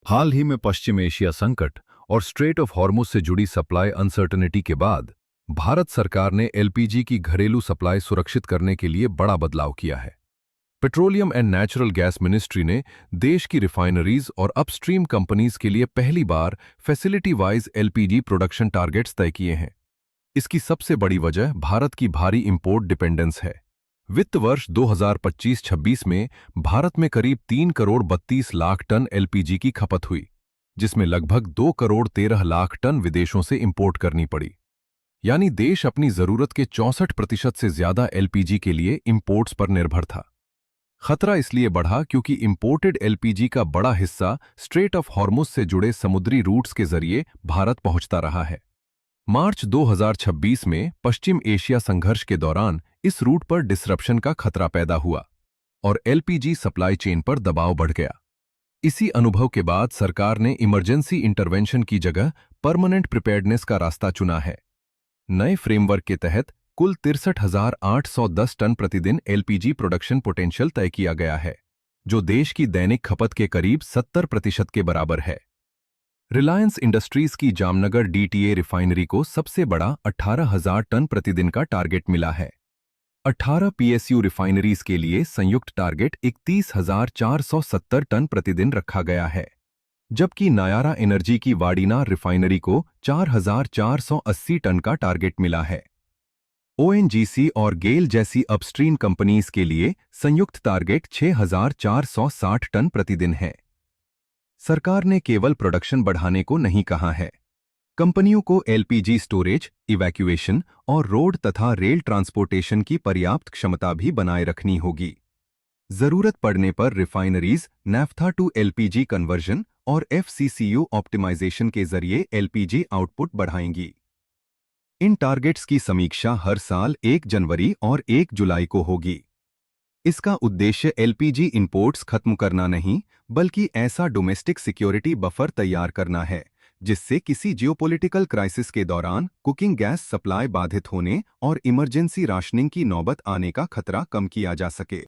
हाल ही में पश्चिम एशिया संकट और स्ट्रेट ऑफ हॉर्मुज से जुड़ी सप्लाई अनसर्टेनिटी के बाद भारत सरकार ने एलपीजी की घरेलू सप्लाई सुरक्षित करने के लिए बड़ा बदलाव किया है। Petroleum and natural gas ministry ने देश की रिफाइनरीज और अपस्ट्रीम कंपनीज के लिए पहली बार facility wise LPG production targets तय किए हैं। इसकी सबसे बड़ी वजह भारत की भारी इंपोर्ट डिपेंडेंस है। वित्त वर्ष 2025-26 में भारत में करीब 3 करोड़ 32 लाख टन एलपीजी की खपत हुई, जिसमें लगभग 2 करोड़ 13 लाख टन विदेशों से इंपोर्ट करनी पड़ी। यानी देश अपनी जरूरत के 64% से ज्यादा एलपीजी के लिए इंपोर्ट्स पर निर्भर था। खतरा इसलिए बढ़ा क्योंकि इंपोर्टेड एलपीजी का बड़ा हिस्सा स्ट्रेट ऑफ हॉर्मुज से जुड़े समुद्री रूट्स के जरिए भारत पहुंचता रहा है। मार्च 2026 में पश्चिम एशिया संघर्ष के दौरान इस रूट पर डिसरप्शन का खतरा पैदा हुआ और एलपीजी सप्लाई चेन पर दबाव बढ़ गया। इसी अनुभव के बाद सरकार ने इमरजेंसी इंटरवेंशन की जगह परमानेंट प्रिपेयर्डनेस का रास्ता चुना है। नए फ्रेमवर्क के तहत कुल 63,810 टन प्रतिदिन एलपीजी प्रोडक्शन पोटेंशियल तय किया गया है, जो देश की दैनिक खपत के करीब 70% के बराबर है। रिलायंस इंडस्ट्रीज की जामनगर डीटीए रिफाइनरी को सबसे बड़ा 18,000 टन प्रतिदिन का टारगेट मिला है। 18 पीएसयू रिफाइनरीज के लिए संयुक्त टारगेट 31,470 टन प्रतिदिन रखा गया है, जबकि नायारा एनर्जी की वाडीना रिफाइनरी को 4,480 टन का टारगेट मिला है। ओएनजीसी और गेल जैसी अपस्ट्रीम कंपनीज के लिए संयुक्त टारगेट 6,460 टन प्रतिदिन है। सरकार ने केवल प्रोडक्शन बढ़ाने को नहीं कहा है। कंपनियों को एलपीजी स्टोरेज, इवैक्यूएशन और रोड तथा रेल ट्रांसपोर्टेशन की पर्याप्त क्षमता भी बनाए रखनी होगी। जरूरत पड़ने पर refineries naphtha to LPG conversion और एफसीसीयू ऑप्टिमाइजेशन के जरिए एलपीजी आउटपुट बढ़ाएंगी। इन टारगेट्स की समीक्षा हर साल 1 जनवरी और 1 जुलाई को होगी। इसका उद्देश्य एलपीजी इंपोर्ट्स खत्म करना नहीं, बल्कि ऐसा डोमेस्टिक सिक्योरिटी बफर तैयार करना है जिससे किसी जियोपॉलिटिकल क्राइसिस के दौरान कुकिंग गैस सप्लाई बाधित होने और इमरजेंसी राशनिंग की नौबत आने का खतरा कम किया जा सके।